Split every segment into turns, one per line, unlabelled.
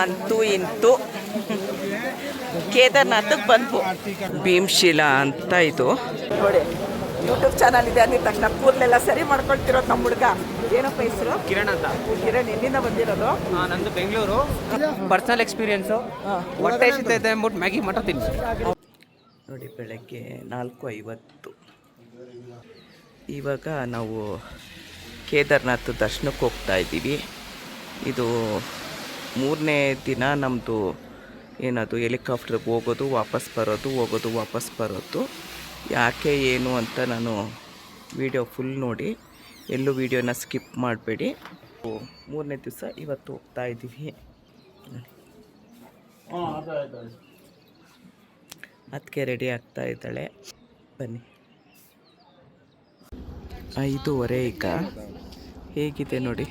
ಅಂತೂ ಇಂತೂ ಕೇದಾರ್ನಾಥಕ್ಕೆ ಬಂದ್ವು. ಭೀಮಶಿಲಾ ಅಂತ ಇದು ನೋಡಿ, ಯೂಟ್ಯೂಬ್ ಚಾನಲ್ ಇದೆ ಅಂದಿದ ತಕ್ಷಣ ಕೂದಲೆಲ್ಲ ಸರಿ ಮಾಡ್ಕೊಳ್ತಿರೋದು ನಮ್ಮ ಹುಡುಗ. ಏನಪ್ಪ ಹೆಸರು?
ಕಿರಣ್ ಅಂತ.
ಕಿರಣ್ ಎಲ್ಲಿಂದ ಬಂದಿರೋದು?
ನಂದು ಬೆಂಗಳೂರು. Personal experience. ಹೊಟ್ಟೆ ಸಿಗ್ತೈತೆ ಅಂದ್ಬಿಟ್ಟು ಮ್ಯಾಗಿ ಮಟ ತಿನ್ನಿ.
ನೋಡಿ, ಬೆಳಗ್ಗೆ 4:50. ಇವಾಗ ನಾವು ಕೇದಾರ್ನಾಥ್ ದರ್ಶನಕ್ಕೆ ಹೋಗ್ತಾ ಇದ್ದೀವಿ. ಇದು 3ನೇ ದಿನ ನಮ್ಮದು. ಏನದು ಹೆಲಿಕಾಪ್ಟ್ರಿಗೆ ಹೋಗೋದು ವಾಪಸ್ ಬರೋದು, ಹೋಗೋದು ವಾಪಸ್ ಬರೋದು. ಯಾಕೆ ಏನು ಅಂತ ನಾನು ವಿಡಿಯೋ ಫುಲ್ ನೋಡಿ, ಎಲ್ಲೂ ವಿಡಿಯೋನ ಸ್ಕಿಪ್ ಮಾಡಬೇಡಿ. 3ನೇ ದಿವಸ ಇವತ್ತು ಹೋಗ್ತಾ ಇದ್ದೀವಿ. ಅದಕ್ಕೆ ರೆಡಿ ಆಗ್ತಾ ಇದ್ದಾಳೆ. ಬನ್ನಿ. 5:15 ಈಗ. ಹೇಗಿದೆ ನೋಡಿ.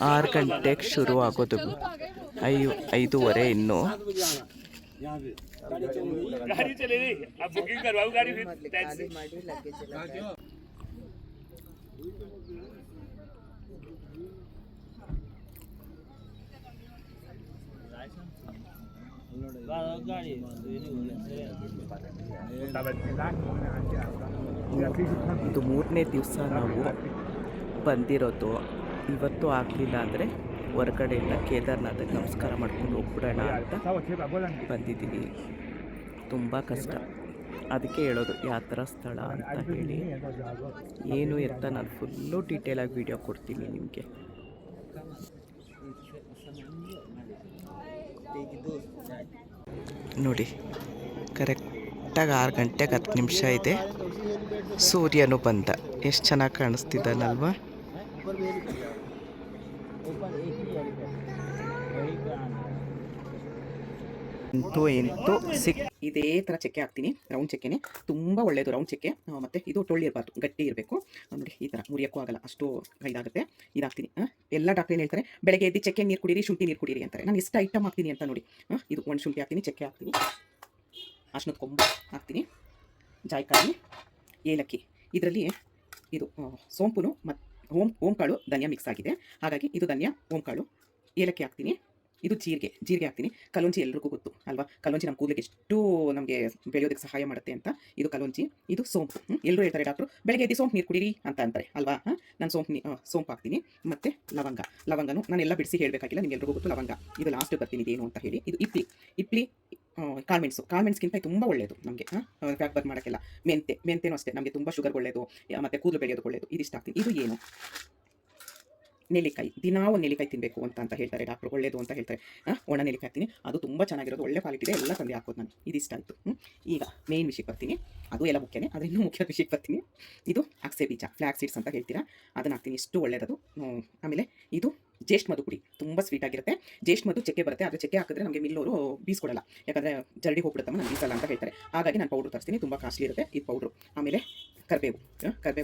6 ಗಂಟೆಗೆ ಶುರು ಆಗೋದು. 5:15 ಇನ್ನೂ. ಇದು 3ನೇ ದಿವಸ ನಾವು ಬಂದಿರೋದು. ಇವತ್ತು ಆಗಲಿಲ್ಲ ಅಂದರೆ ಹೊರಗಡೆಯಿಂದ ಕೇದಾರ್ನಾಥಕ್ಕೆ ನಮಸ್ಕಾರ ಮಾಡ್ಕೊಂಡು ಹೋಗ್ಬಿಡೋಣ ಅಂತ ಬಂದಿದ್ದೀವಿ. ತುಂಬ ಕಷ್ಟ, ಅದಕ್ಕೆ ಹೇಳೋದು ಯಾವ ಥರ ಸ್ಥಳ ಅಂತ ಹೇಳಿ. ಏನು ಅಂತ ನಾನು ಫುಲ್ಲು ಡೀಟೇಲಾಗಿ ವಿಡಿಯೋ ಕೊಡ್ತೀನಿ ನಿಮಗೆ. ನೋಡಿ, ಕರೆಕ್ಟಾಗಿ 6 ಗಂಟೆಗೆ 10 ನಿಮಿಷ ಇದೆ. ಸೂರ್ಯನು ಬಂದ. ಎಷ್ಟು ಚೆನ್ನಾಗಿ ಕಾಣಿಸ್ತಿದ್ದಾನಲ್ವ. ಇಂತೂ ಇದೇ ಥರ ಚಕ್ಕೆ ಹಾಕ್ತೀನಿ. ರೌಂಡ್ ಚಕ್ಕೆನೇ ತುಂಬ ಒಳ್ಳೆಯದು. ರೌಂಡ್ ಚಕ್ಕೆ ಮತ್ತು ಇದು ಟೊಳ್ಳಿ ಇರಬಾರ್ದು, ಗಟ್ಟಿ ಇರಬೇಕು. ನೋಡಿ, ಈ ಥರ ಮುರಿಯೋಕ್ಕೂ ಆಗಲ್ಲ, ಅಷ್ಟು ಇದಾಗುತ್ತೆ. ಇದಾಗ್ತೀನಿ. ಎಲ್ಲ ಡಾಕ್ಟ್ರೇನು ಹೇಳ್ತಾರೆ, ಬೆಳಗ್ಗೆ ಎದ್ದು ಚಕ್ಕೆ ನೀರು ಕುಡೀರಿ, ಶುಂಠಿ ನೀರು ಕುಡೀರಿ ಅಂತಾರೆ. ನಾನು ಎಷ್ಟು ಐಟಮ್ ಹಾಕ್ತೀನಿ ಅಂತ ನೋಡಿ. ಇದು ಒಂದು ಶುಂಠಿ ಹಾಕ್ತೀನಿ, ಚಕ್ಕೆ ಹಾಕ್ತೀನಿ, ಅರ್ಶಿನದ ಕೊಂಬು ಹಾಕ್ತೀನಿ, ಜಾಯ್ಕಾಯಿ, ಏಲಕ್ಕಿ. ಇದರಲ್ಲಿ ಇದು ಸೋಂಪುನು ಮತ್ತು ಓಂಕಾಳು ಧನಿಯಾ ಮಿಕ್ಸ್ ಆಗಿದೆ. ಹಾಗಾಗಿ ಇದು ಧನಿಯಾ, ಓಂಕಾಳು, ಏಲಕ್ಕಿ ಹಾಕ್ತೀನಿ. ಇದು ಜೀರಿಗೆ ಹಾಕ್ತೀನಿ. ಕಲೋಂಜಿ ಎಲ್ರಿಗೂ ಗೊತ್ತು ಅಲ್ವಾ. ಕಲೋಂಜಿ ನಮ್ಮ ಕೂದಲಿಗೆ ಎಷ್ಟು ನಮಗೆ ಬೆಳೆಯೋದಕ್ಕೆ ಸಹಾಯ ಮಾಡುತ್ತೆ ಅಂತ. ಇದು ಕಲೋಂಜಿ, ಇದು ಸೋಂಪು. ಎಲ್ಲರೂ ಹೇಳ್ತಾರೆ ಡಾಕ್ಟ್ರು ಬೆಳಗ್ಗೆ ಎದ್ದು ಸೋಂಪು ನೀರು ಕುಡೀರಿ ಅಂತ ಅಂತಾರೆ ಅಲ್ವಾ. ನಾನು ಸೋಂಪು ಹಾಕ್ತೀನಿ. ಮತ್ತು ಲವಂಗನೂ ನಾನೆಲ್ಲ ಬಿಡಿಸಿ ಹೇಳಬೇಕಾಗಿಲ್ಲ, ನಿಮ್ಗೆಲ್ರಿಗೂ ಗೊತ್ತು ಲವಂಗ. ಇದು ಲಾಸ್ಟ್ ಬರ್ತೀನಿ ಇದೇನು ಅಂತ ಹೇಳಿ. ಇದು ಇಪ್ಲಿ ಕಾಳುಮೆಣಸಿಗಿಂತ ತುಂಬ ಒಳ್ಳೆಯದು ನಮಗೆ. Fat burn ಮಾಡೋಕ್ಕೆಲ್ಲ. ಮೆಂತೆನೂ ಅಷ್ಟೇ ನಮಗೆ ತುಂಬ ಶುಗರ್ ಒಳ್ಳೆಯದು, ಮತ್ತು ಕೂದಲು ಬೆಳೆಯೋದು ಒಳ್ಳೆಯದು. ಇದಿಷ್ಟು ಹಾಕ್ತೀನಿ. ಇದು ಏನು, ನೆಲ್ಲಿಕಾಯಿ. ದಿನಾ ಒಂದು ನೆಲ್ಲಿಕಾಯಿ ತಿನ್ನಬೇಕು ಅಂತ ಹೇಳ್ತಾರೆ ಡಾಕ್ಟ್ರು, ಒಳ್ಳೆಯದು ಅಂತ ಹೇಳ್ತಾರೆ. ಒಣ ನೆಲ್ಲಿಕಾಯಿ ಹಾಕ್ತೀನಿ, ಅದು ತುಂಬ ಚೆನ್ನಾಗಿರೋದು, ಒಳ್ಳೆ ಕ್ವಾಲಿಟಿ ಇದೆ. ಎಲ್ಲ ತಂದೆ ಹಾಕೋದು ನಾನು. ಇದಿಷ್ಟ ಆಯಿತು. ಈಗ ಮೇನ್ ವಿಷಯಕ್ಕೆ ಬರ್ತೀನಿ. ಅದು ಎಲ್ಲ ಮುಖ್ಯನೇ, ಆದರೆ ಇನ್ನೂ ಮುಖ್ಯ ವಿಷಯಕ್ಕೆ ಬರ್ತೀನಿ. ಇದು ಅಗಸೆ ಬೀಜ, ಫ್ಲ್ಯಾಕ್ ಸೀಡ್ಸ್ ಅಂತ ಹೇಳ್ತೀರಾ, ಅದನ್ನು ಹಾಕ್ತೀನಿ. ಇಷ್ಟು ಒಳ್ಳೆಯದು. ಆಮೇಲೆ ಇದು ಜೇಷ್ಠ ಮಧು ಪುಡಿ, ತುಂಬ ಸ್ವೀಟ್ ಆಗಿರುತ್ತೆ. ಜೇಷ್ಠ ಮಧು ಚಕ್ಕೆ ಬರುತ್ತೆ, ಆದರೆ ಚಕ್ಕೆ ಹಾಕಿದ್ರೆ ನಮಗೆ ಮಿಲ್ಲೋರು ಬೀಸ್ಕೊಡಲ್ಲ, ಯಾಕಂದರೆ ಜಲ್ದಿ ಹೋಗ್ಬಿಡುತ್ತಮ್ಮ, ನಾನು ಬೀಸಲ್ಲ ಅಂತ ಹೇಳ್ತಾರೆ. ಹಾಗಾಗಿ ನಾನು ಪೌಡ್ರ್ ತರಿಸ್ತೀನಿ, ತುಂಬ ಕಾಸ್ಟ್ಲಿ ಇರುತ್ತೆ ಇದು ಪೌಡ್ರು. ಆಮೇಲೆ ಕರಿಬೇವು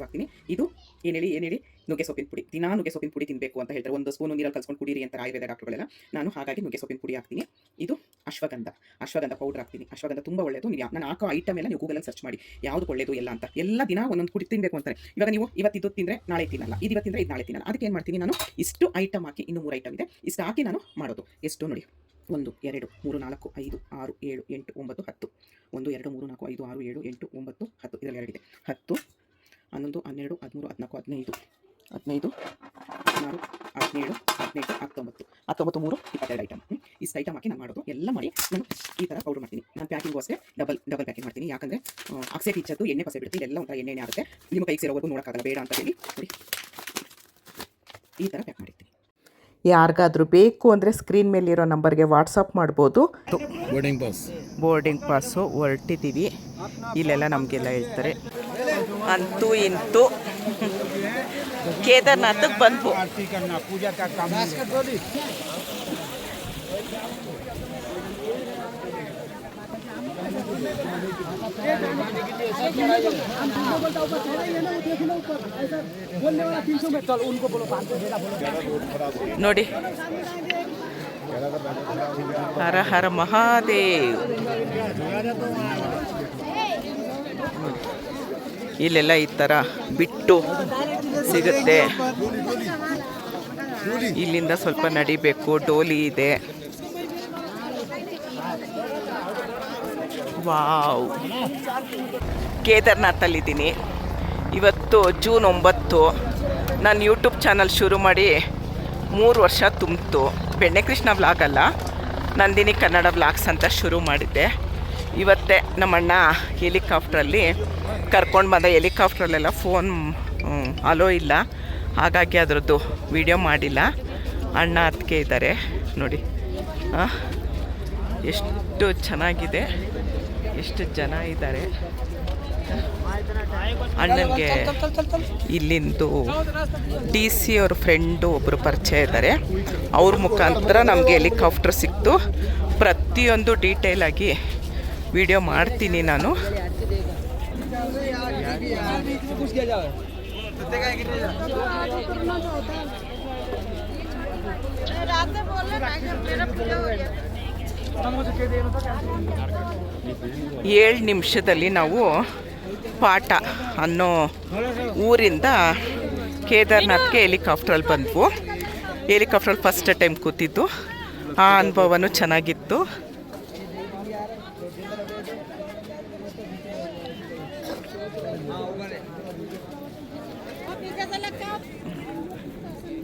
ಹಾಕ್ತೀನಿ. ಇದು ಏನು ಹೇಳಿ ನುಗ್ಗೆ ಸೊಪ್ಪಿನ ಪುಡಿ. ದಿನಾ ನುಗ್ಗೆ ಸೊಪ್ಪಿನ ಪುಡಿ ತಿನ್ನಬೇಕು ಅಂತ ಹೇಳ್ತಾರೆ. 1 ಸ್ಪೂನು ನೀರಲ್ಲಿ ಕಲ್ಸ್ಕೊಂಡು ಕುಡೀರಿ ಅಂತಾರೆ ಆಯುರ್ವೇದ ಡಾಕ್ಟರ್ಗಳೆಲ್ಲ. ನಾನು ಹಾಗಾಗಿ ನುಗ್ಗೆ ಸೊಪ್ಪಿನ ಪುಡಿ ಹಾಕ್ತೀನಿ. ಇದು ಅಶ್ವಗಂಧ ಪೌಡ್ರ್ ಹಾಕ್ತೀನಿ. ಅಶ್ವಗಂಧ ತುಂಬ ಒಳ್ಳೆಯದು. ನಾನು ಹಾಕೋ ಐಟಮ್ ಎಲ್ಲ ನೀವು ಗೂಗಲಲ್ಲಿ ಸರ್ಚ್ ಮಾಡಿ ಯಾವುದು ಒಳ್ಳೆಯದು ಎಲ್ಲ ಅಂತ. ಎಲ್ಲ ದಿನ ಒಂದೊಂದು ಪುಡಿ ತಿನ್ನಬೇಕು ಅಂತಾರೆ. ಇವಾಗ ನೀವು ಇವತ್ತು ತಿಂದರೆ ನಾಳೆ ತಿನ್ನಲ್ಲ, ಇದು ಇವತ್ತಿಂದರೆ ಇದು ನಾಳೆ ತಿನ್ನಲ್ಲ. ಅದಕ್ಕೆ ಏನು ಮಾಡ್ತೀನಿ ನಾನು, ಇಷ್ಟು ಐಟಮ್ ಹಾಕಿ, ಇನ್ನೂ 3 ಐಟಮ್ ಇದೆ, ಇಷ್ಟು ಹಾಕಿ ನಾನು ಮಾಡೋದು. ಎಷ್ಟು ನೋಡಿ, 1 2 3 4 5 6 7 8 9 10. 1 2 3 4 5 6 7 8 9 10. ಇದರಲ್ಲಿ 2 ಇದೆ. 10 11 12 13 14 15 16 17 18 19 19 3 22 ಐಟಮ್. ಇಷ್ಟು ಐಟಮ್ ಹಾಕಿ ನಾನು ಮಾಡೋದು. ಎಲ್ಲ ಮಾಡಿ ನಾನು ಈ ಥರ ಪೌಡರ್ ಮಾಡ್ತೀನಿ. ನಾನು ಪ್ಯಾಕಿಂಗು ಅಷ್ಟೇ ಡಬಲ್ ಪ್ಯಾಕಿಂಗ್ ಮಾಡ್ತೀನಿ. ಯಾಕಂದರೆ ಅಕ್ಸೆ ಟೀಚರ್ದು ಎಣ್ಣೆ ಪಸೆ ಬಿಡ್ತೀನಿ, ಎಲ್ಲ ಒಂಥರ ಎಣ್ಣೆ ಆಗುತ್ತೆ. ನಿಮ್ಮ ಕೈಗೆ ಸೇರೋವರೆಗೂ ನೋಡೋಕ್ಕಾಗಲ್ಲ, ಬೇಡ ಅಂತ ಹೇಳಿ ನೋಡಿ ಈ ಥರ ಪ್ಯಾಕ್ ಮಾಡಿರ್ತೀನಿ. ಯಾರಿಗಾದ್ರೂ ಬೇಕು ಅಂದರೆ ಸ್ಕ್ರೀನ್ ಮೇಲಿರೋ ನಂಬರ್ಗೆ ವಾಟ್ಸಪ್ ಮಾಡ್ಬೋದು. ಬೋರ್ಡಿಂಗ್ ಪಾಸು ಹೊರಟಿದ್ದೀವಿ. ಇಲ್ಲೆಲ್ಲ ನಮಗೆಲ್ಲ ಹೇಳ್ತಾರೆ. ಅಂತೂ ಇಂತೂ ಕೇದಾರ್ನಾಥಕ್ಕೆ ಬಂದ್ವು. ನೋಡಿ, ಹರ ಹರ ಮಹಾದೇವ್. ಇಲ್ಲೆಲ್ಲ ಈ ಥರ ಬಿಟ್ಟು ಸಿಗುತ್ತೆ. ಇಲ್ಲಿಂದ ಸ್ವಲ್ಪ ನಡಿಬೇಕು. ಡೋಲಿ ಇದೆ. ವಾವ್, ಕೇದಾರ್ನಾಥಲ್ಲಿದ್ದೀನಿ. ಇವತ್ತು ಜೂನ್ 9. ನಾನು ಯೂಟ್ಯೂಬ್ ಚಾನಲ್ ಶುರು ಮಾಡಿ 3 ವರ್ಷ ತುಂಬಿತು. ಬೆಣ್ಣೆ ಕೃಷ್ಣ ವ್ಲಾಗ್ ಅಲ್ಲ, ನಂದಿನಿ ಕನ್ನಡ ವ್ಲಾಗ್ಸ್ ಅಂತ ಶುರು ಮಾಡಿದ್ದೆ. ಇವತ್ತೇ ನಮ್ಮಣ್ಣ ಹೆಲಿಕಾಪ್ಟ್ರಲ್ಲಿ ಕರ್ಕೊಂಡು ಬಂದ. ಹೆಲಿಕಾಪ್ಟ್ರಲ್ಲೆಲ್ಲ ಫೋನ್ ಅಲೋ ಇಲ್ಲ, ಹಾಗಾಗಿ ಅದರದ್ದು ವಿಡಿಯೋ ಮಾಡಿಲ್ಲ. ಅಣ್ಣ ಅದಕ್ಕೆ ಇದ್ದಾರೆ ನೋಡಿ. ಎಷ್ಟು ಚೆನ್ನಾಗಿದೆ, ಎಷ್ಟು ಜನ ಇದ್ದಾರೆ. ಅಣ್ಣನಿಗೆ ಇಲ್ಲಿಂದು DC ಅವ್ರ ಫ್ರೆಂಡು ಒಬ್ಬರು ಪರಿಚಯ ಇದ್ದಾರೆ. ಅವ್ರ ಮುಖಾಂತರ ನಮಗೆ ಹೆಲಿಕಾಪ್ಟರ್ ಸಿಕ್ತು. ಪ್ರತಿಯೊಂದು ಡೀಟೇಲಾಗಿ ವಿಡಿಯೋ ಮಾಡ್ತೀನಿ ನಾನು. ಏಳು ನಿಮಿಷದಲ್ಲಿ ನಾವು ಪಾಟ ಅನ್ನೋ ಊರಿಂದ ಕೇದಾರ್ನಾಥ್ಗೆ ಹೆಲಿಕಾಪ್ಟ್ರಲ್ಲಿ ಬಂದ್ವು. ಹೆಲಿಕಾಪ್ಟ್ರಲ್ಲಿ ಫಸ್ಟ್ ಟೈಮ್ ಕೂತಿದ್ದು. ಆ ಅನುಭವನೂ ಚೆನ್ನಾಗಿತ್ತು.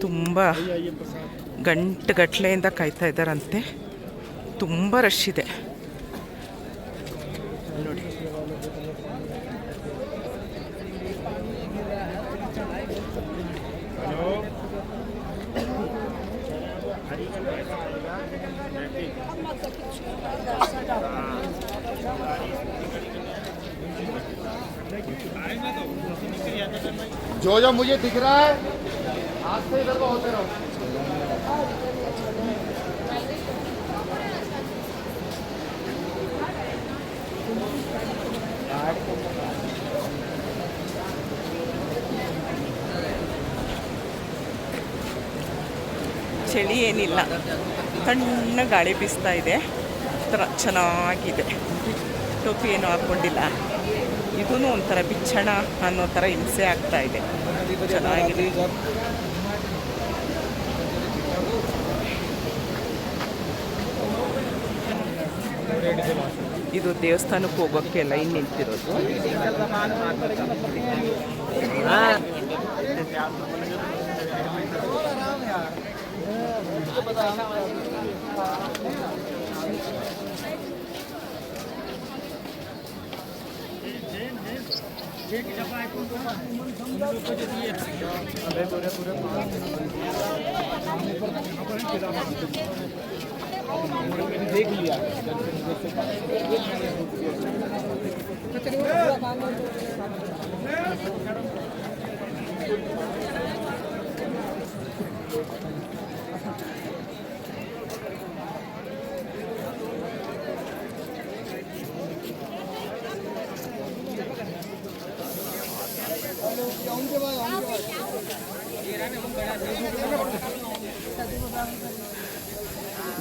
ತುಂಬ ಗಂಟೆಗಟ್ಟಲೆಯಿಂದ ಕಾಯ್ತಾ ಇದ್ದಾರಂತೆ. ತುಂಬ ರಶ್ ಇದೆ ನೋಡಿ.
जो जो मुझे दिख रहा है आज से इधर को होते रहो.
ಚಳಿ ಏನಿಲ್ಲ, ತಣ್ಣ ಗಾಳಿ ಬೀಸ್ತಾ ಇದೆ. ಥರ ಚೆನ್ನಾಗಿದೆ. ಟೋಪಿ ಏನೂ ಹಾಕ್ಕೊಂಡಿಲ್ಲ. ಇದೂ ಒಂಥರ ಬಿಚ್ಚಣ ಅನ್ನೋ ಥರ ಹಿಂಸೆ ಆಗ್ತಾ ಇದೆ. ಚೆನ್ನಾಗಿದೆ. ಇದು ದೇವಸ್ಥಾನಕ್ಕೆ ಹೋಗೋಕ್ಕೆ ಲೈನ್ ನಿಂತಿರೋದು.
देख लिया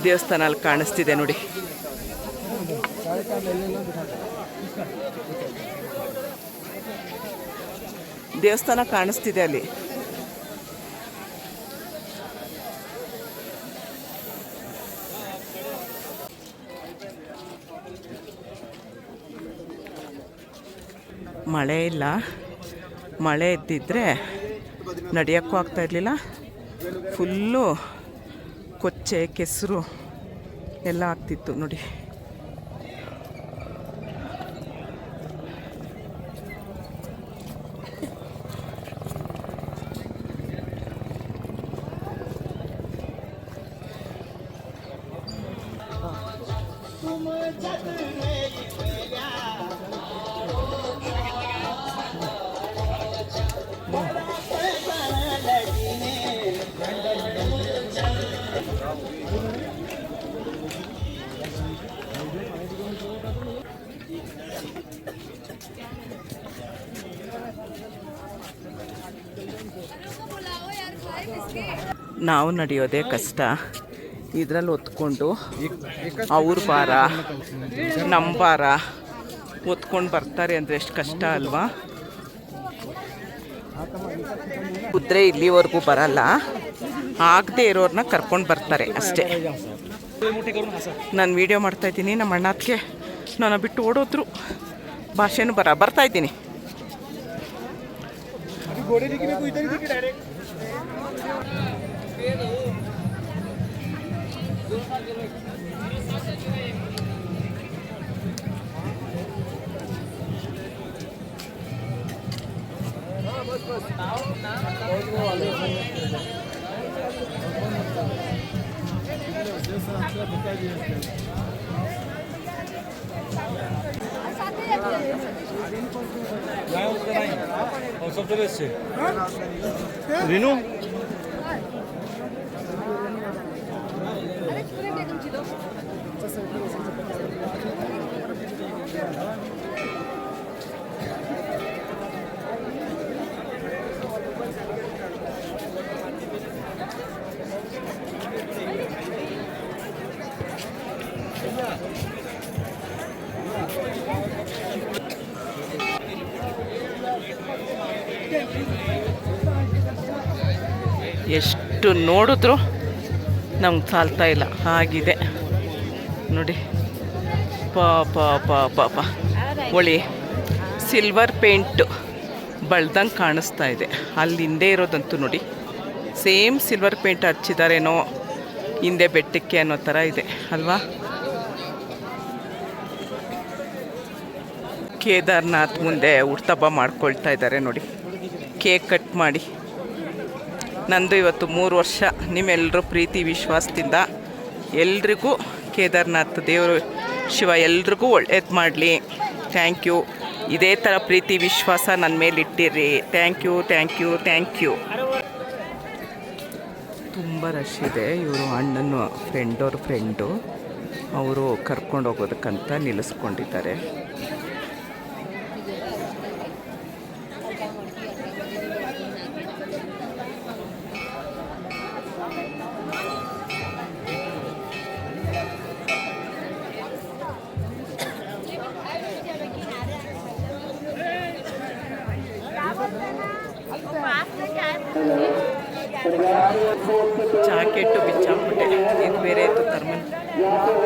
ದೇವಸ್ಥಾನ ಅಲ್ಲಿ ಕಾಣಿಸ್ತಿದೆ ನೋಡಿ. ದೇವಸ್ಥಾನ ಕಾಣಿಸ್ತಿದೆ ಅಲ್ಲಿ. ಮಳೆ ಇಲ್ಲ. ಮಳೆ ಇದ್ದಿದ್ರೆ ನಡೆಯೋಕ್ಕೂ ಆಗ್ತಾ ಇರಲಿಲ್ಲ. ಫುಲ್ಲು ಕೊಚ್ಚೆ ಕೆಸರು ಎಲ್ಲ ಆಗ್ತಿತ್ತು ನೋಡಿ. ನಾವು ನಡೆಯೋದೇ ಕಷ್ಟ. ಇದರಲ್ಲಿ ಹೊತ್ಕೊಂಡು ಅವ್ರ ಭಾರ ನಮ್ಮ ಭಾರ ಹೊತ್ಕೊಂಡು ಬರ್ತಾರೆ ಅಂದರೆ ಎಷ್ಟು ಕಷ್ಟ ಅಲ್ವಾ. ಕುದುರೆ ಇಲ್ಲಿವರೆಗೂ ಬರಲ್ಲ, ಆಗದೆ ಇರೋರನ್ನ ಕರ್ಕೊಂಡು ಬರ್ತಾರೆ ಅಷ್ಟೇ. ನಾನು ವೀಡಿಯೋ ಮಾಡ್ತಾಯಿದ್ದೀನಿ, ನಮ್ಮ ಅಣ್ಣಕ್ಕೆ ನಾನು ಬಿಟ್ಟು ಓಡೋದ್ರು, ಭಾಷೆನೂ ಬರ್ತಾಯಿದ್ದೀನಿ.
রিনু
ಎಷ್ಟು ನೋಡಿದ್ರು ನಮ್ಗೆ ಸಾಲ್ತಾ ಇಲ್ಲ, ಹಾಗಿದೆ ನೋಡಿ. ಪಾಪ ಒಳ್ಳೆ ಸಿಲ್ವರ್ ಪೇಂಟು ಬಳ್ದಂಗೆ ಕಾಣಿಸ್ತಾ ಇದೆ. ಅಲ್ಲಿ ಹಿಂದೆ ಇರೋದಂತೂ ನೋಡಿ, ಸೇಮ್ ಸಿಲ್ವರ್ ಪೇಂಟ್ ಹಚ್ಚಿದಾರೇನೋ ಹಿಂದೆ ಬೆಟ್ಟಕ್ಕೆ ಅನ್ನೋ ಥರ ಇದೆ ಅಲ್ವಾ. ಕೇದಾರ್ನಾಥ್ ಮುಂದೆ ಹುಟ್ಟುಹಬ್ಬ ಮಾಡ್ಕೊಳ್ತಾ ಇದ್ದಾರೆ ನೋಡಿ, ಕೇಕ್ ಕಟ್ ಮಾಡಿ. ನಂದು ಇವತ್ತು 3 ವರ್ಷ. ನಿಮ್ಮೆಲ್ಲರೂ ಪ್ರೀತಿ ವಿಶ್ವಾಸದಿಂದ ಎಲ್ರಿಗೂ ಕೇದಾರ್ನಾಥ್ ದೇವರು ಶಿವ ಎಲ್ರಿಗೂ ಒಳ್ಳೇದು ಮಾಡಲಿ. Thank you. ಇದೇ ಥರ ಪ್ರೀತಿ ವಿಶ್ವಾಸ ನನ್ನ ಮೇಲೆ ಇಟ್ಟಿರಿ. Thank you. ತುಂಬ ರಶ್ ಇದೆ. ಇವರು ಅಣ್ಣನ ಫ್ರೆಂಡು ಅವರು ಕರ್ಕೊಂಡು ಹೋಗೋದಕ್ಕಂತ ನಿಲ್ಲಿಸ್ಕೊಂಡಿದ್ದಾರೆ. ಜಾಕೆಟ್ಟು ಬಿಚ್ಚಾಕ್ಬಿಟ್ಟೆ. ಇದು ಬೇರೆ ಇತ್ತು ಥರ್ಮಲ್.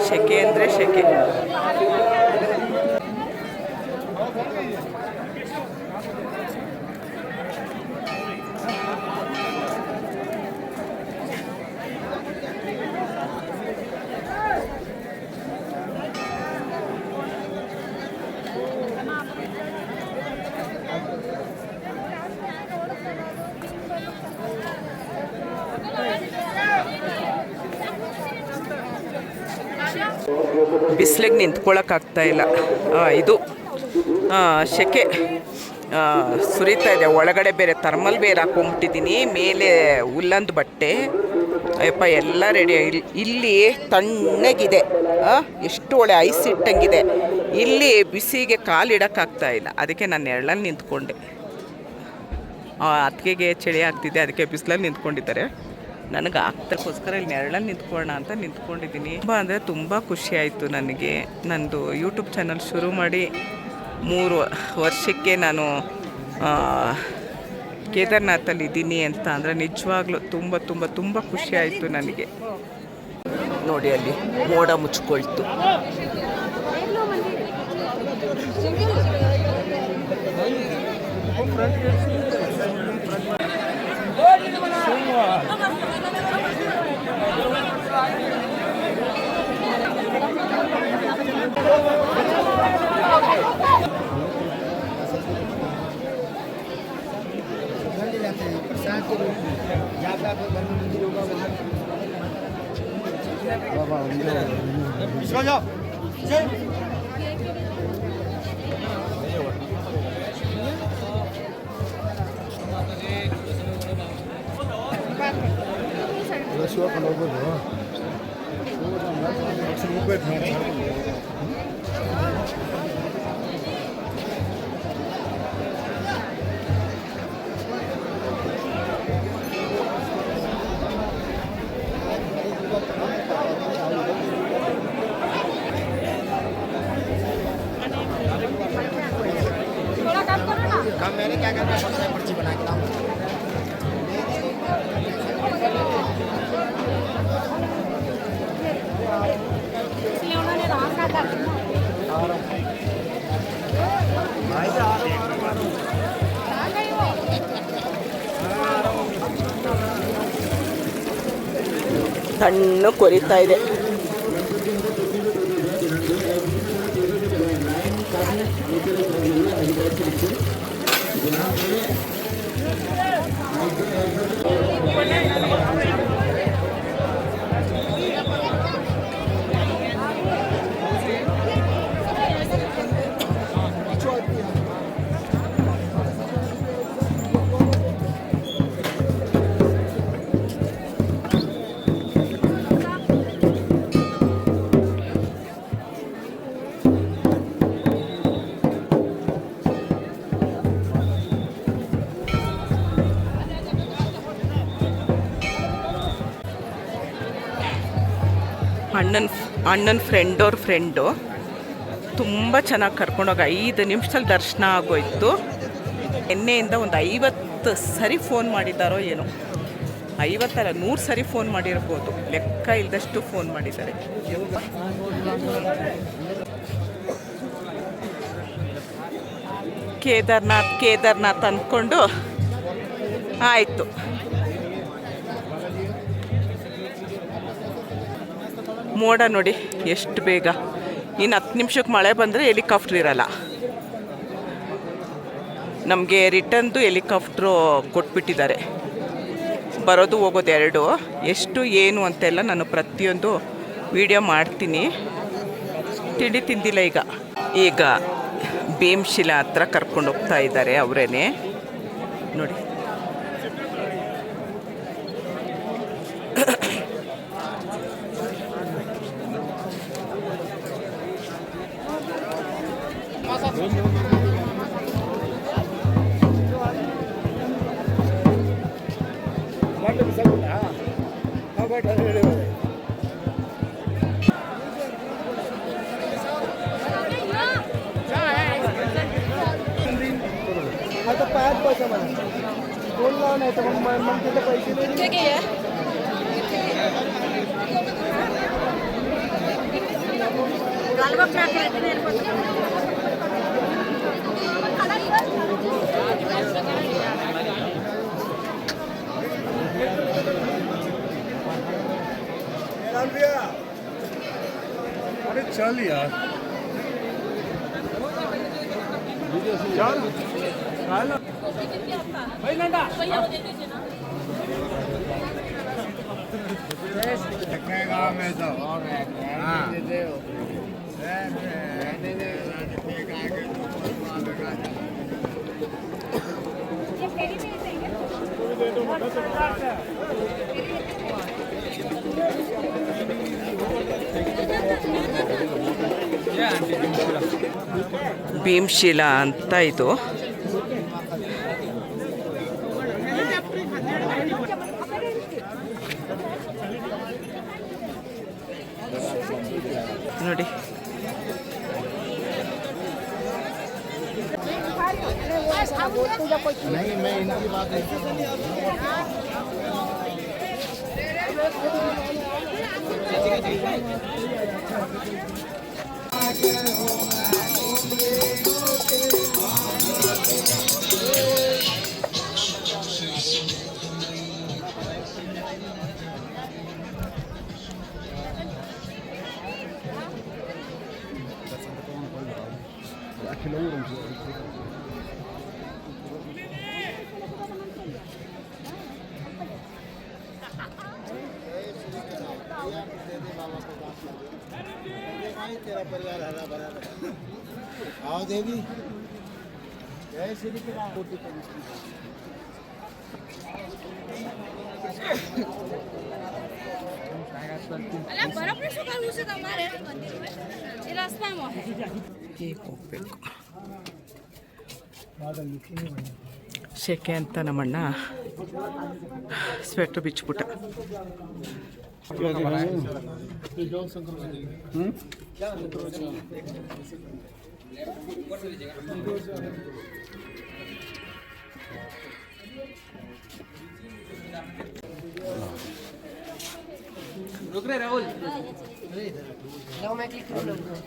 ಸೆಕೆ ಅಂದರೆ ಸೆಕೆ. ಬಿಸಿಲಿಗೆ ನಿಂತ್ಕೊಳ್ಳೋಕ್ಕಾಗ್ತಾ ಇಲ್ಲ. ಇದು ಸೆಕೆ ಸುರಿತಾ ಇದೆ. ಒಳಗಡೆ ಬೇರೆ ಥರ್ಮಲ್ ಬೇರೆ ಹಾಕೊಂಬಿಟ್ಟಿದ್ದೀನಿ, ಮೇಲೆ ಉಲ್ಲಂದು ಬಟ್ಟೆ. ಅಯ್ಯಪ್ಪ ಎಲ್ಲ ರೆಡಿ. ಇಲ್ಲಿ ತಣ್ಣಗಿದೆ, ಎಷ್ಟು ಒಳ್ಳೆ ಐಸ್ ಇಟ್ಟಂಗಿದೆ. ಇಲ್ಲಿ ಬಿಸಿಗೆ ಕಾಲಿಡೋಕ್ಕಾಗ್ತಾ ಇಲ್ಲ. ಅದಕ್ಕೆ ನಾನು ನೆರಳಲ್ಲಿ ನಿಂತ್ಕೊಂಡೆ. ಅತ್ತಿಗೆಗೆ ಚಳಿ ಆಗ್ತಿದೆ, ಅದಕ್ಕೆ ಬಿಸಿಲಲ್ಲಿ ನಿಂತ್ಕೊಂಡಿದ್ದಾರೆ. ನನಗೆ ಆಗ್ತಕ್ಕೋಸ್ಕರ ಇಲ್ಲಿ ನೆರಳಲ್ಲಿ ನಿಂತ್ಕೊಳ್ಳೋಣ ಅಂತ ನಿಂತ್ಕೊಂಡಿದ್ದೀನಿ. ತುಂಬ ಅಂದರೆ ತುಂಬ ಖುಷಿ ಆಯಿತು ನನಗೆ. ನಂದು ಯೂಟ್ಯೂಬ್ ಚಾನಲ್ ಶುರು ಮಾಡಿ 3 ವರ್ಷಕ್ಕೆ ನಾನು ಕೇದಾರ್ನಾಥಲ್ಲಿ ಇದ್ದೀನಿ ಅಂತ ಅಂದರೆ ನಿಜವಾಗ್ಲೂ ತುಂಬ ಖುಷಿ ಆಯಿತು ನನಗೆ. ನೋಡಿ ಅಲ್ಲಿ ಮೋಡ ಮುಚ್ಕೊಳ್ತು.
काम मैंने क्या करना है, सबसे पर्ची बना के लाऊं।
इसलिए उन्होंने रास्ता कर
ಸಣ್ಣ ಕೊರಿತಾ ಇದೆ. ಅಣ್ಣನ ಫ್ರೆಂಡು ತುಂಬ ಚೆನ್ನಾಗಿ ಕರ್ಕೊಂಡೋಗಿ 5 ನಿಮಿಷದಲ್ಲಿ ದರ್ಶನ ಆಗೋಯ್ತು. ನಿನ್ನೆಯಿಂದ ಒಂದು 50 ಸರಿ ಫೋನ್ ಮಾಡಿದ್ದಾರೋ ಏನೋ, 50 ಅಲ್ಲ 100 ಸರಿ ಫೋನ್ ಮಾಡಿರ್ಬೋದು, ಲೆಕ್ಕ ಇಲ್ಲದಷ್ಟು ಫೋನ್ ಮಾಡಿದ್ದಾರೆ. ಕೇದಾರ್ನಾಥ್ ಅಂದ್ಕೊಂಡು ಆಯಿತು. ಮೋಡ ನೋಡಿ ಎಷ್ಟು ಬೇಗ. ಇನ್ನು 10 ನಿಮಿಷಕ್ಕೆ ಮಳೆ ಬಂದರೆ ಹೆಲಿಕಾಪ್ಟ್ರ್ ಇರಲ್ಲ. ನಮಗೆ ರಿಟರ್ನ್ದು ಹೆಲಿಕಾಪ್ಟ್ರು ಕೊಟ್ಬಿಟ್ಟಿದ್ದಾರೆ. ಬರೋದು ಹೋಗೋದು 2. ಎಷ್ಟು ಏನು ಅಂತೆಲ್ಲ ನಾನು ಪ್ರತಿಯೊಂದು ವಿಡಿಯೋ ಮಾಡ್ತೀನಿ. ತಿಂಡಿ ತಿಂದಿಲ್ಲ ಈಗ ಭೀಮಶಿಲಾ ಹತ್ರ ಕರ್ಕೊಂಡು ಹೋಗ್ತಾ ಇದ್ದಾರೆ ಅವರೇನೆ ನೋಡಿ.
आता पायात बसा मला फोन लावा नाही तर मग तिथे पैसे नाही.
अरे चल यार, चल में तो
ಭೀಮಶಿಲಾ ಅಂತ ಇದು. ನೋಡಿ
नहीं, मैं इनकी बात नहीं कर रहा तेरा परिवार हरा भरा रहे। आओ देवी, जय श्री राम।
ಅಲ್ಲ ಬರಪ್ಪ ಸುಖ ಉಳಿಸಿದ ಮಾರೆ ಈ ರಸ್ತೆ ಮೋಹೆ
ಈಗ ಹೋಗ್ಬೇಕು. ಸೆಕೆ ಅಂತ ನಮ್ಮಣ್ಣ ಸ್ವೆಟ್ರ್ ಬಿಚ್ಚಿಬಿಟ್ಟ.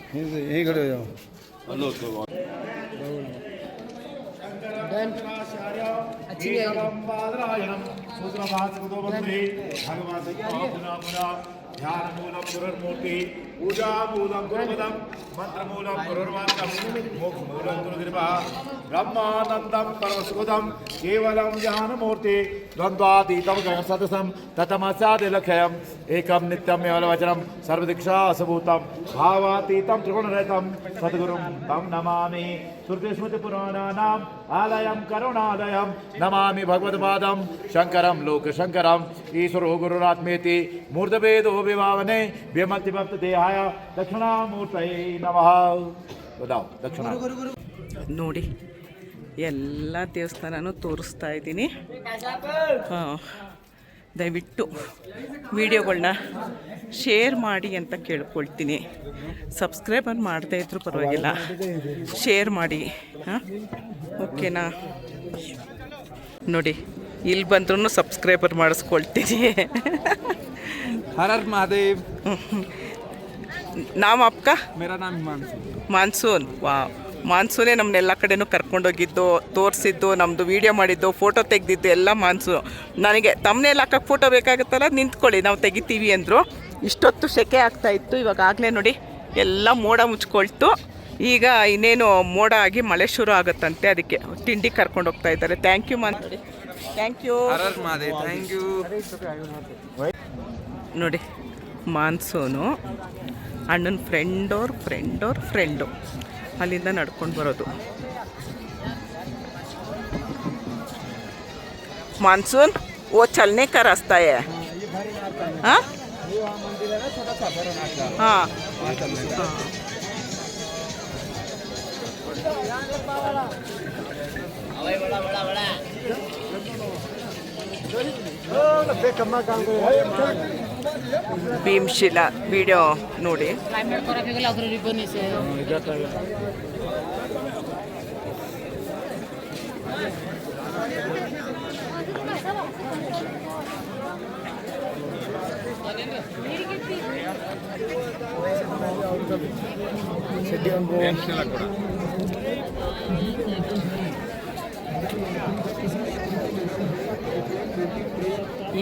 यहीं खड़े हो जाओ।
अच्छी नहीं आई
ध्यानमूलं गुरुर्मूर्ति पूजामूलं गुरुपदं मंत्रमूलं गुरुर्वाक्यं मोक्षमूलं गुरुकृपा ब्रह्मानन्दं परमसुखदं केवलं ज्ञानमूर्ति द्वन्द्वातीतं गगनसदृशं ततमस्यादिलक्ष्यम् एकं नित्यमेव वचनं सर्वदीक्षासभूतं भावातीतं त्रिगुणरहितं सद्गुरुं तं नमामि श्रुतिस्मृतिपुराणानाम् आलयं करुणालयं नमामि भगवत्पादं शङ्करं लोकशङ्करम् ईश्वरो गुरुरात्मेति मूर्तभेदो विभावने व्यमतिभक्तदेहाय दक्षिणामूर्तये नमः बताओ दक्षिणा
ನೋಡಿ ಎಲ್ಲ ದೇವಸ್ಥಾನನೂ ತೋರಿಸ್ತಾ ಇದ್ದೀನಿ. ದಯವಿಟ್ಟು ವಿಡಿಯೋಗಳನ್ನ ಶೇರ್ ಮಾಡಿ ಅಂತ ಕೇಳ್ಕೊಳ್ತೀನಿ. ಸಬ್ಸ್ಕ್ರೈಬರ್ ಮಾಡದೇ ಇದ್ರೂ ಪರವಾಗಿಲ್ಲ, ಶೇರ್ ಮಾಡಿ. ಓಕೆನಾ? ನೋಡಿ ಇಲ್ಲಿ ಬಂದ್ರೂ ಸಬ್ಸ್ಕ್ರೈಬರ್ ಮಾಡಿಸ್ಕೊಳ್ತೀನಿ.
हर हर महादेव।
ನಾಮ ಅಪ್ಕ
मेरा नाम हिमांशु।
ಮಾನ್ಸೂನ್. ವಾ, ಮಾನ್ಸೂನೇ ನಮ್ಮನ್ನೆಲ್ಲ ಕಡೆನೂ ಕರ್ಕೊಂಡೋಗಿದ್ದು, ತೋರಿಸಿದ್ದು, ನಮ್ಮದು ವೀಡಿಯೋ ಮಾಡಿದ್ದು, ಫೋಟೋ ತೆಗೆದಿದ್ದು ಎಲ್ಲ ಮಾನ್ಸೂನ್. ನನಗೆ ತಮ್ಮನೇಲಿ ಹಾಕಕ್ಕೆ ಫೋಟೋ ಬೇಕಾಗುತ್ತಲ್ಲ, ನಿಂತ್ಕೊಳ್ಳಿ ನಾವು ತೆಗಿತೀವಿ ಅಂದರು. ಇಷ್ಟೊತ್ತು ಸೆಕೆ ಆಗ್ತಾಯಿತ್ತು, ಇವಾಗಲೇ ನೋಡಿ ಎಲ್ಲ ಮೋಡ ಮುಚ್ಕೊಳ್ತು. ಈಗ ಇನ್ನೇನು ಮೋಡ ಆಗಿ ಮಳೆ ಶುರು ಆಗುತ್ತಂತೆ, ಅದಕ್ಕೆ ತಿಂಡಿ ಕರ್ಕೊಂಡು ಹೋಗ್ತಾ ಇದ್ದಾರೆ. Thank you monsoon, thank you.
हर हर महादेव, थैंक यू।
ನೋಡಿ ಮಾನ್ಸೂನು ಅಣ್ಣನ ಫ್ರೆಂಡು ಅಲ್ಲಿಂದ ನಡ್ಕೊಂಡು ಬರೋದು. ಮಾನ್ಸೂನ್ ಓ ಚಲನೆ का रास्ता है। हाँ हाँ ಭೀಮಶಿಲಾ ವಿಡಿಯೋ ನೋಡಿ.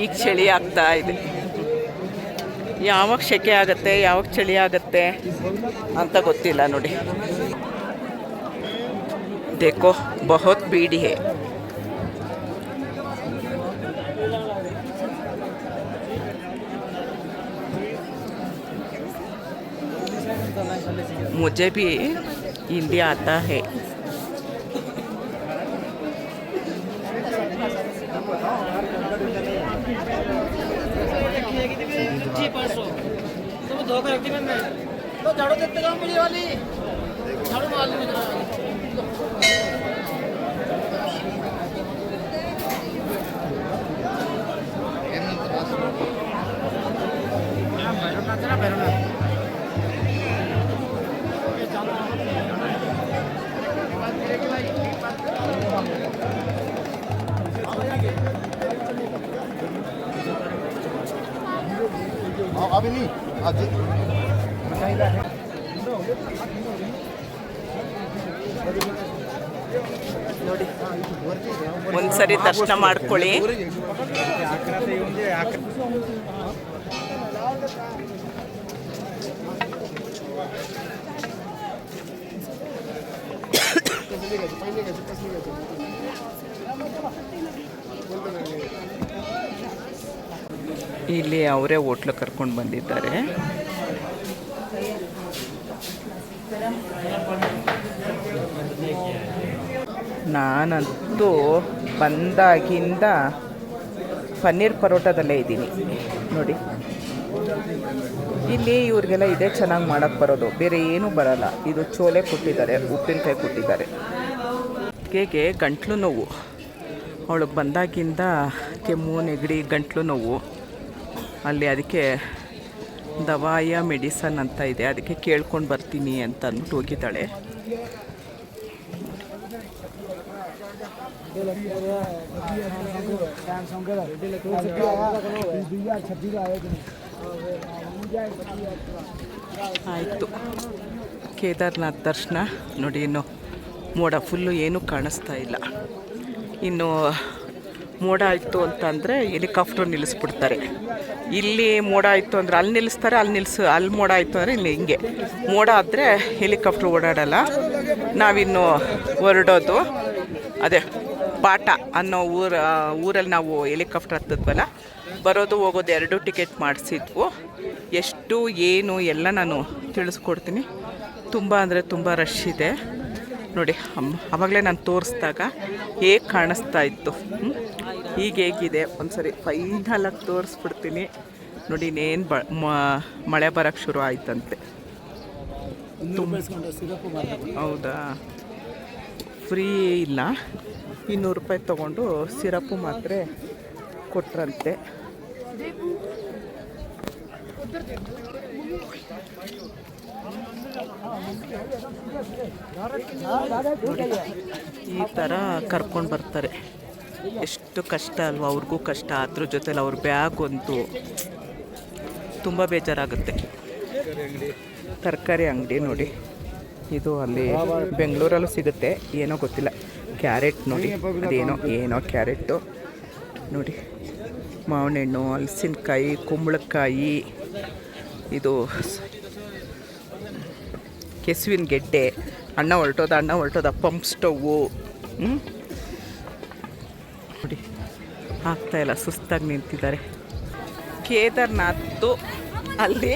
ಈಗ ಚಳಿ ಆಗ್ತಾ ಇದೆ. ಯಾವಾಗ ಸೆಕೆ ಆಗುತ್ತೆ, ಯಾವಾಗ ಚಳಿ ಆಗುತ್ತೆ ಅಂತ ಗೊತ್ತಿಲ್ಲ. ನೋಡಿ देखो बहुत भीड़ है. मुझे भी हिंदी आता है.
झाड़ू देते काम मुझे वाली झाड़ू मार ली मुझे।
अभी नहीं आज
ನೋಡಿ ಒಂದ್ಸರಿ ದರ್ಶನ ಮಾಡ್ಕೊಳ್ಳಿ. ಇಲ್ಲಿ ಅವರೇ ಹೋಟ್ಲು ಕರ್ಕೊಂಡು ಬಂದಿದ್ದಾರೆ. ನಾನಂತೂ ಬಂದಾಗಿಂದ ಪನ್ನೀರ್ ಪರೋಟದಲ್ಲೇ ಇದ್ದೀನಿ. ನೋಡಿ ಇಲ್ಲಿ ಇವ್ರಿಗೆಲ್ಲ ಇದೇ ಚೆನ್ನಾಗಿ ಮಾಡೋಕ್ಕೆ ಬರೋದು, ಬೇರೆ ಏನೂ ಬರಲ್ಲ. ಇದು ಚೋಲೆ ಕೊಟ್ಟಿದ್ದಾರೆ, ಉಪ್ಪಿನಕಾಯಿ ಕೊಟ್ಟಿದ್ದಾರೆ. ಹೇಗೆ ಗಂಟ್ಲು ನೋವು, ಅವಳಿಗೆ ಬಂದಾಗಿಂದ ಕೆಮ್ಮು ನೆಗಡಿ ಗಂಟ್ಲು ನೋವು. ಅಲ್ಲಿ ಅದಕ್ಕೆ ದವಾಯ ಮೆಡಿಸನ್ ಅಂತ ಇದೆ, ಅದಕ್ಕೆ ಕೇಳ್ಕೊಂಡು ಬರ್ತೀನಿ ಅಂತ ಅಂದ್ಬಿಟ್ಟು ಹೋಗಿದ್ದಾಳೆ.
डांस होंगे
ಆಯಿತು, ಕೇದಾರ್ನಾಥ್ ದರ್ಶನ ನೋಡಿ. ಇನ್ನು ಮೋಡ ಫುಲ್ಲು ಏನೂ ಕಾಣಿಸ್ತಾ ಇಲ್ಲ. ಇನ್ನು ಮೋಡ ಆಯಿತು ಅಂತಂದರೆ ಹೆಲಿಕಾಪ್ಟ್ರು ನಿಲ್ಲಿಸ್ಬಿಡ್ತಾರೆ. ಇಲ್ಲಿ ಮೋಡ ಆಯಿತು ಅಂದರೆ ಅಲ್ಲಿ ನಿಲ್ಲಿಸ್ತಾರೆ, ಅಲ್ಲಿ ಮೋಡ ಆಯಿತು ಅಂದರೆ ಇಲ್ಲಿ ಹಿಂಗೆ ಮೋಡ ಆದರೆ ಹೆಲಿಕಾಪ್ಟ್ರು ಓಡಾಡಲ್ಲ. ನಾವಿನ್ನು ಹೊರಡೋದು ಅದೇ ಬಾಟ ಅನ್ನೋ ಊರಲ್ಲಿ ನಾವು ಹೆಲಿಕಾಪ್ಟ್ರ್ ಹತ್ತಿದ್ವಲ್ಲ, ಬರೋದು ಹೋಗೋದು 2 ಟಿಕೆಟ್ ಮಾಡಿಸಿದ್ವು. ಎಷ್ಟು ಏನು ಎಲ್ಲ ನಾನು ತಿಳಿಸ್ಕೊಡ್ತೀನಿ. ತುಂಬ ಅಂದರೆ ತುಂಬ ರಶ್ ಇದೆ ನೋಡಿ. ಆವಾಗಲೇ ನಾನು ತೋರಿಸ್ದಾಗ ಹೇಗೆ ಕಾಣಿಸ್ತಾ ಇತ್ತು, ಈಗ ಹೇಗಿದೆ ಒಂದ್ಸರಿ ಫೈನಲಾಗಿ ತೋರಿಸ್ಬಿಡ್ತೀನಿ ನೋಡಿ. ಇನ್ನೇನು ಮಳೆ ಬರೋಕ್ಕೆ ಶುರು ಆಯ್ತಂತೆ. ಹೌದಾ, ಫ್ರೀ ಇಲ್ಲ, 200 ರೂಪಾಯಿ ತೊಗೊಂಡು ಸಿರಪ್ಪು ಮಾತ್ರೆ ಕೊಟ್ರಂತೆ. ಈ ಥರ ಕರ್ಕೊಂಡು ಬರ್ತಾರೆ. ಎಷ್ಟು ಕಷ್ಟ ಅಲ್ವಾ, ಅವ್ರಿಗೂ ಕಷ್ಟ. ಅದ್ರ ಜೊತೆಲಿ ಅವ್ರ ಬ್ಯಾಗ್ ಅಂತೂ ತುಂಬ ಬೇಜಾರಾಗುತ್ತೆ. ತರಕಾರಿ ಅಂಗಡಿ ನೋಡಿ, ಇದು ಅಲ್ಲಿ ಬೆಂಗಳೂರಲ್ಲೂ ಸಿಗುತ್ತೆ, ಏನೋ ಗೊತ್ತಿಲ್ಲ. ಕ್ಯಾರೆಟ್ ನೋಡಿ, ಅದೇನೋ ಕ್ಯಾರೆಟು ನೋಡಿ. ಮಾವಿನ ಹಣ್ಣು, ಹಲಸಿನಕಾಯಿ, ಕುಂಬಳಕಾಯಿ, ಇದು ಕೆಸುವಿನ ಗೆಡ್ಡೆ, ಅಣ್ಣ ಹೊರಟೋದ ಪಂಪ್ ಸ್ಟವ್ವು ನೋಡಿ. ಆಗ್ತಾಯಿಲ್ಲ, ಸುಸ್ತಾಗಿ ನಿಂತಿದ್ದಾರೆ. ಕೇದಾರ್ನಾಥ್ ಅಲ್ಲಿ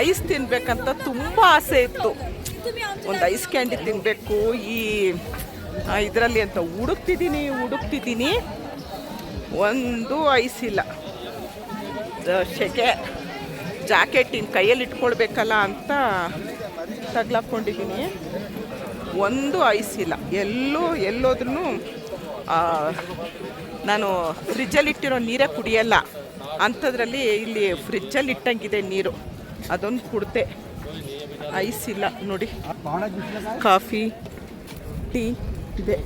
ಐಸ್ ತಿನ್ನಬೇಕಂತ ತುಂಬ ಆಸೆ ಇತ್ತು. ಒಂದು ಐಸ್ ಕ್ಯಾಂಡಿ ತಿನ್ನಬೇಕು ಈ ಇದರಲ್ಲಿ ಅಂತ ಹುಡುಕ್ತಿದ್ದೀನಿ. ಒಂದು ಐಸ್ ಇಲ್ಲ. ಸೆಕೆ ಜಾಕೆಟ್ ಕೈಯಲ್ಲಿ ಇಟ್ಕೊಳ್ಬೇಕಲ್ಲ ಅಂತ ತಗ್ಲಾಕೊಂಡಿದ್ದೀನಿ. ಒಂದು ಐಸ್ ಇಲ್ಲ. ಎಲ್ಲೋದ್ರೂ ನಾನು ಫ್ರಿಜ್ಜಲ್ಲಿ ಇಟ್ಟಿರೋ ನೀರೇ ಕುಡಿಯಲ್ಲ. ಅಂಥದ್ರಲ್ಲಿ ಇಲ್ಲಿ ಫ್ರಿಜ್ಜಲ್ಲಿ ಇಟ್ಟಂಗಿದೆ ನೀರು, ಅದೊಂದು ಕುಡ್ದೆ. ಐಸ್ ಇಲ್ಲ ನೋಡಿ. ಕಾಫಿ ಟೀ ಇದೆ.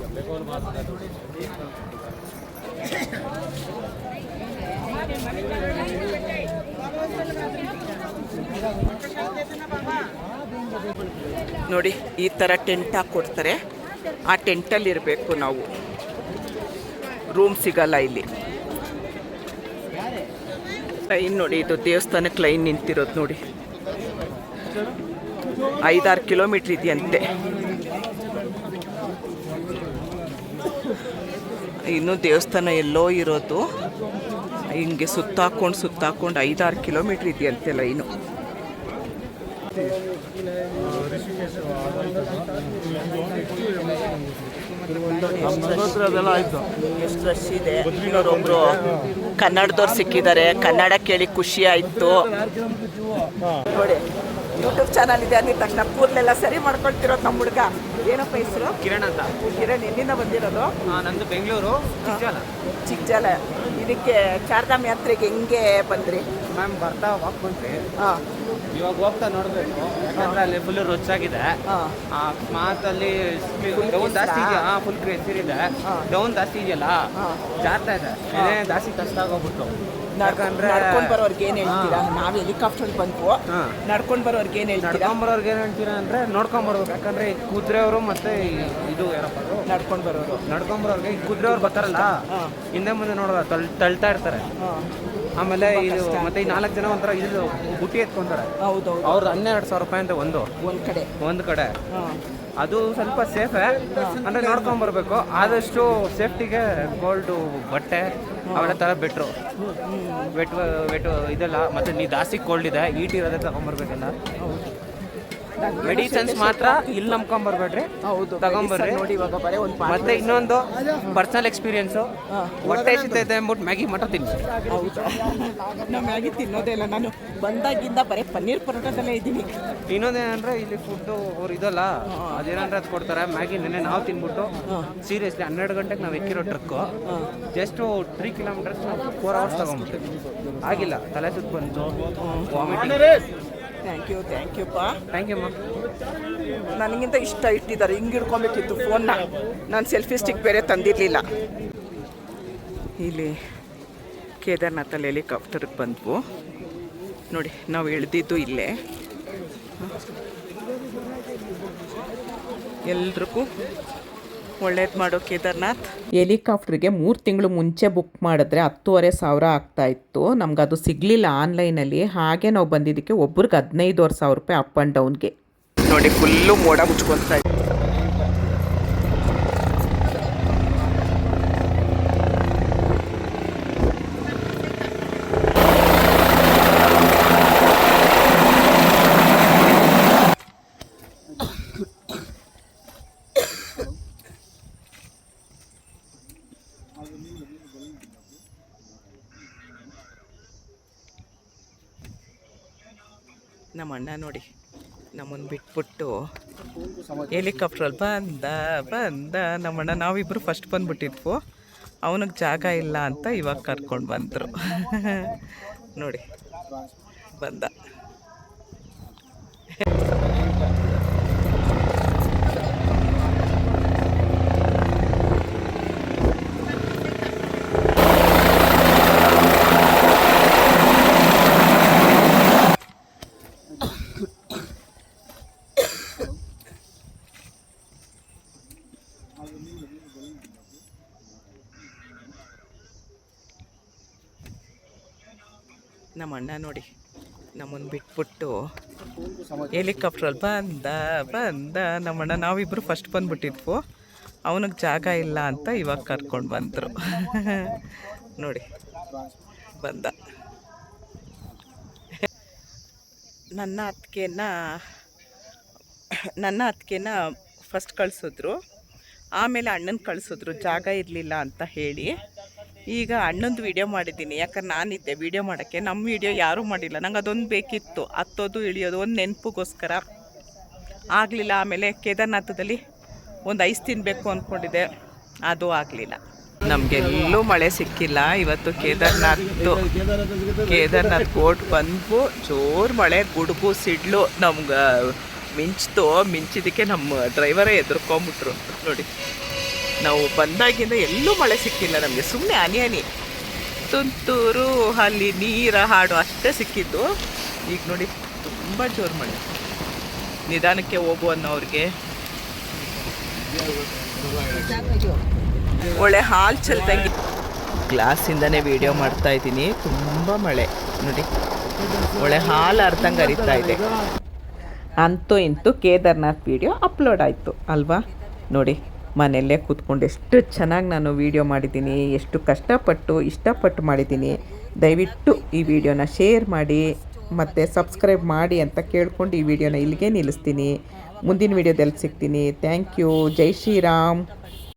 ನೋಡಿ, ಈ ಥರ ಟೆಂಟ್ ಹಾಕ್ಕೊಡ್ತಾರೆ. ಆ ಟೆಂಟಲ್ಲಿ ಇರಬೇಕು ನಾವು, ರೂಮ್ ಸಿಗಲ್ಲ ಇಲ್ಲಿ. ಲೈನ್ ನೋಡಿ, ಇದು ದೇವಸ್ಥಾನಕ್ಕೆ ಲೈನ್ ನಿಂತಿರೋದು ನೋಡಿ. 5-6 ಕಿಲೋಮೀಟ್ರ್ ಇದೆಯಂತೆ. ಇನ್ನೂ ದೇವಸ್ಥಾನ ಎಲ್ಲೋ ಇರೋದು. ಹಿಂಗೆ ಸುತ್ತಾಕೊಂಡು 5-6 ಕಿಲೋಮೀಟ್ರ್ ಇದೆಯಂತೆ ಲೈನು. ಎಷ್ಟು ರಶ್ ಇದೆ. ಇನ್ನೊಬ್ಬರು ಕನ್ನಡದವ್ರು ಸಿಕ್ಕಿದ್ದಾರೆ. ಕನ್ನಡ ಕೇಳಿ ಖುಷಿ ಆಯಿತು ನೋಡಿ. ಯೂಟ್ಯೂಬ್ ಚಾನಲ್ ಇದೆ ಅಂದಿದ ತಕ್ಷಣ ಕೂದಲೆಲ್ಲ ಸರಿ ಮಾಡ್ಕೊಳ್ತಿರೋದು ನಮ್ಮ ಹುಡುಗ. ಏನಪ್ಪ ಹೆಸರು?
ಕಿರಣ್ ಅಂತ.
ಕಿರಣ್, ಎಲ್ಲಿಂದ ಬಂದಿರೋದು?
ನಂದು ಬೆಂಗಳೂರು,
ಚಿಕ್ಕಜಾಲ. ಇದಕ್ಕೆ ಚಾರ್ಧಾಮ್ ಯಾತ್ರೆಗೆ ಹೆಂಗೆ ಬಂದ್ರಿ?
ಮ್ಯಾಮ್ ಬರ್ತಾ ವಾಕ್ ಬಂದ್ರಿ.
ಹಾಂ,
ಇವಾಗ ಹೋಗ್ತಾ ನೋಡಬೇಕು, ಯಾಕಂದ್ರೆ ಅಲ್ಲಿ ಫುಲ್ ರುಚಾಗಿದೆ. ಮಾತಲ್ಲಿ ಡೌನ್ ಜಾಸ್ತಿ ಇದೆಯಾ? ಫುಲ್ ಕ್ರೇಜ್ ಇದೆ. ಡೌನ್ ಜಾಸ್ತಿ ಇದೆಯಲ್ಲ, ಜಾರ್ತಾ ಇದೆ. ಜಾಸ್ತಿ ಕಷ್ಟ ಆಗೋಗ್ಬಿಟ್ಟು.
ನಡ್ಕೊಂಡು ಬರೋರ್ಗೆ ಏನು ಹೇಳ್ತೀರಾ? ನಾವು ಹೆಲಿಕಾಪ್ಟರ್ ಬಂದ್ವು, ನಡ್ಕೊಂಡು ಬರೋರ್ಗೆ ಏನು ಹೇಳ್ತೀರಾ?
ನಡ್ಕೊಂಬರೋರ್ಗೆ ಏನು ಹೇಳ್ತೀರಾ ಅಂದರೆ ನೋಡ್ಕೊಂಬರ್ಬೇಕು. ಯಾಕಂದ್ರೆ ಕುದುರೆಯವರು ಮತ್ತೆ ಇದು ಏನಪ್ಪ ನಡ್ಕೊಂಬರೋರ್ಗೆ ಕುದುರೆಯವ್ರು ಬರ್ತಾರಲ್ಲ, ಹಿಂದೆ ಮುಂದೆ ನೋಡೋದು ತಳ್ತಾ ಇರ್ತಾರೆ. ಆಮೇಲೆ ಇದು ಮತ್ತೆ ಈ 4 ಜನ ಒಂಥರ ಇದು ಬುಟ್ಟಿ ಎತ್ಕೊಂತಾರೆ.
ಹೌದು,
ಅವ್ರದ್ದು 12,000 ರೂಪಾಯಿ ಅಂತ ಒಂದು ಕಡೆ. ಅದು ಸ್ವಲ್ಪ ಸೇಫೇ, ಅಂದರೆ ನೋಡ್ಕೊಂಬರ್ಬೇಕು. ಆದಷ್ಟು ಸೇಫ್ಟಿಗೆ ಗೋಲ್ಡು ಬಟ್ಟೆ ಅವೆಲ್ಲ ಥರ ಬೆಟ್ರು. ವೆಟ್ ಇದೆಲ್ಲ. ಮತ್ತು ನೀವು ಜಾಸ್ತಿ ಕೋಲ್ಡ್ ಇದೆ, ಇರೋದೇ ತಗೊಂಬರ್ಬೇಕಲ್ಲ. ಮೆಡಿಸಿನ್ಸ್ ಮಾತ್ರ ಇಲ್ಲಿ ನಂಬ್ಕೊಂಬರ್ಬೇಡ್ರಿ, ತಗೊಂಬರ್ರಿ ನೋಡಿ. ಇವಾಗ ಬರೀ ಮತ್ತೆ ಇನ್ನೊಂದು ಪರ್ಸನಲ್ ಎಕ್ಸ್ಪೀರಿಯನ್ಸು, ಹೊಟ್ಟೆ ಸಿಗ್ತೈತೆ ಅಂದ್ಬಿಟ್ಟು ಮ್ಯಾಗಿ ಮಾತ್ರ ತಿನ್ನಿ.
ಹೌದು, ನಾವು ಮ್ಯಾಗಿ ತಿನ್ನೋದೇ ಇಲ್ಲ. ನಾನು ಬಂದಾಗಿಂದ ಬರೀ ಪನ್ನೀರ್ ಪರೋಟದಲ್ಲೇ ಇದ್ದೀನಿ.
ಇನ್ನೊಂದೇನಂದ್ರೆ ಇಲ್ಲಿ ಫುಡ್ಡು ಅವ್ರು ಇದಲ್ಲ, ಅದೇನಂದ್ರೆ ಅದು ಕೊಡ್ತಾರೆ. ಮ್ಯಾಗಿ ನೆನ್ನೆ ನಾವು ತಿನ್ಬಿಟ್ಟು ಸೀರಿಯಸ್ಲಿ 12 ಗಂಟೆಗೆ ನಾವು ಎಕ್ಕಿರೋ ಟ್ರಕ್ಕು ಜಸ್ಟು 3 ಕಿಲೋಮೀಟರ್ಸ್ ನಾವು 4 ಅವರ್ಸ್ ತಗೊಂಬಿಟ್ಟು ಆಗಿಲ್ಲ. ತಲೆ ಸುತ್ತ ಬಂತು, ವಾಮಿಟಿಂಗ್.
ಥ್ಯಾಂಕ್ ಯು ಪಾ.
Thank you ma'am.
ನನಗಿಂತ ಇಟ್ಟಿದ್ದಾರೆ. ಹಿಂಗೆ ಹಿಡ್ಕೊಬೇಕಿತ್ತು ಫೋನ್ನ. ನಾನು ಸೆಲ್ಫಿ ಸ್ಟಿಕ್ ಬೇರೆ ತಂದಿರಲಿಲ್ಲ. ಇಲ್ಲಿ ಕೇದಾರ್ನಾಥಲ್ಲಿ ಹೆಲಿಕಾಪ್ಟರ್ಗೆ ಬಂದ್ವು. ನೋಡಿ ನಾವು ಇಳಿದಿದ್ದು ಇಲ್ಲೇ. ಎಲ್ರಿಗೂ ಒಳ್ಳೇದು ಮಾಡೋ ಕೇದಾರ್ನಾಥ್. ಹೆಲಿಕಾಪ್ಟ್ರಿಗೆ 3 ತಿಂಗಳು ಮುಂಚೆ ಬುಕ್ ಮಾಡಿದ್ರೆ 10,500 ಆಗ್ತಾಯಿತ್ತು. ನಮ್ಗೆ ಅದು ಸಿಗಲಿಲ್ಲ ಆನ್ಲೈನಲ್ಲಿ. ಹಾಗೆ ನಾವು ಬಂದಿದ್ದಕ್ಕೆ ಒಬ್ರಿಗೆ 15,500 ರೂಪಾಯಿ ಅಪ್ ಆ್ಯಂಡ್ ಡೌನ್ಗೆ. ನೋಡಿ ಫುಲ್ಲು ಮೋಡ ಮುಚ್ಕೊತಾ ಇತ್ತು. ನಮ್ಮ ಅಣ್ಣ ನೋಡಿ ನಮ್ಮನ್ನು ಬಿಟ್ಬಿಟ್ಟು ಹೆಲಿಕಾಪ್ಟ್ರಲ್ಲಿ ಬಂದ ನಮ್ಮಣ್ಣ. ನಾವಿಬ್ಬರು ಫಸ್ಟ್ ಬಂದ್ಬಿಟ್ಟಿದ್ವು. ಅವನಿಗೆ ಜಾಗ ಇಲ್ಲ ಅಂತ ಇವಾಗ ಕರ್ಕೊಂಡು ಬಂದರು. ನೋಡಿ ಬಂದ. ನಮ್ಮ ಅಣ್ಣ ನೋಡಿ ನಮ್ಮನ್ನು ಬಿಟ್ಬಿಟ್ಟು ಹೆಲಿಕಾಪ್ಟ್ರಲ್ಲಿ ಬಂದ ನಮ್ಮಣ್ಣ. ನಾವಿಬ್ಬರು ಫಸ್ಟ್ ಬಂದ್ಬಿಟ್ಟಿದ್ವು. ಅವನಿಗೆ ಜಾಗ ಇಲ್ಲ ಅಂತ ಇವಾಗ ಕರ್ಕೊಂಡು ಬಂದರು. ನೋಡಿ ಬಂದ. ನನ್ನ ಅತ್ತಿಗೆನ ಫಸ್ಟ್ ಕಳಿಸಿದ್ರು. ಆಮೇಲೆ ಅಣ್ಣನ ಕಳಿಸಿದ್ರು ಜಾಗ ಇರಲಿಲ್ಲ ಅಂತ ಹೇಳಿ. ಈಗ ಅಣ್ಣಂದು ವೀಡಿಯೋ ಮಾಡಿದ್ದೀನಿ. ಯಾಕಂದ್ರೆ ನಾನಿದ್ದೆ ವೀಡಿಯೋ ಮಾಡೋಕ್ಕೆ. ನಮ್ಮ ವೀಡಿಯೋ ಯಾರೂ ಮಾಡಿಲ್ಲ. ನಂಗೆ ಅದೊಂದು ಬೇಕಿತ್ತು, ಹತ್ತೋದು ಇಳಿಯೋದು ಒಂದು ನೆನಪಿಗೋಸ್ಕರ ಆಗಲಿಲ್ಲ. ಆಮೇಲೆ ಕೇದಾರ್ನಾಥದಲ್ಲಿ ಒಂದು ಐಸ್ ತಿನ್ನಬೇಕು ಅಂದ್ಕೊಂಡಿದ್ದೆ, ಅದು ಆಗಲಿಲ್ಲ. ನಮಗೆಲ್ಲೂ ಮಳೆ ಸಿಕ್ಕಿಲ್ಲ ಇವತ್ತು. ಕೇದಾರ್ನಾಥ್ ಬೋಟ್ ಬಂದು ಜೋರು ಮಳೆ, ಗುಡುಗು ಸಿಡ್ಲು ನಮ್ಗೆ ಮಿಂಚಿದ್ದಕ್ಕೆ ನಮ್ಮ ಡ್ರೈವರೇ ಎದುರ್ಕೊಂಬಿಟ್ರು. ನೋಡಿ ನಾವು ಬಂದಾಗಿಂದ ಎಲ್ಲೂ ಮಳೆ ಸಿಕ್ಕಿಲ್ಲ ನಮಗೆ. ಸುಮ್ಮನೆ ಹನಿ ತುಂತೂರು ಅಲ್ಲಿ ನೀರ ಹಾಡು ಅಷ್ಟೇ ಸಿಕ್ಕಿದ್ದು. ಈಗ ನೋಡಿ ತುಂಬ ಜೋರು ಮಳೆ. ನಿಧಾನಕ್ಕೆ ಹೋಗು ಅನ್ನೋರಿಗೆ ಒಳ್ಳೆ ಹಾಲು ಚೆಲ್ದಂಗೆ ಗ್ಲಾಸಿಂದನೇ ವೀಡಿಯೋ ಮಾಡ್ತಾ ಇದ್ದೀನಿ. ತುಂಬ ಮಳೆ ನೋಡಿ, ಒಳ್ಳೆ ಹಾಲು ಅರ್ಧಂಗೆ ಹರಿತಾ ಇದೆ. ಅಂತೂ ಇಂತೂ ಕೇದಾರ್ನಾಥ್ ವೀಡಿಯೋ ಅಪ್ಲೋಡ್ ಆಯಿತು ಅಲ್ವಾ. ನೋಡಿ ಮನೆಯಲ್ಲೇ ಕೂತ್ಕೊಂಡು ಎಷ್ಟು ಚೆನ್ನಾಗಿ ನಾನು ವೀಡಿಯೋ ಮಾಡಿದ್ದೀನಿ, ಎಷ್ಟು ಕಷ್ಟಪಟ್ಟು ಇಷ್ಟಪಟ್ಟು ಮಾಡಿದ್ದೀನಿ. ದಯವಿಟ್ಟು ಈ ವಿಡಿಯೋನ ಶೇರ್ ಮಾಡಿ ಮತ್ತು ಸಬ್ಸ್ಕ್ರೈಬ್ ಮಾಡಿ ಅಂತ ಕೇಳ್ಕೊಂಡು ಈ ವಿಡಿಯೋನ ಇಲ್ಲಿಗೆ ನಿಲ್ಲಿಸ್ತೀನಿ. ಮುಂದಿನ ವೀಡಿಯೋದಲ್ಲಿ ಸಿಗ್ತೀನಿ. Thank you. ಜೈ ಶ್ರೀರಾಮ್.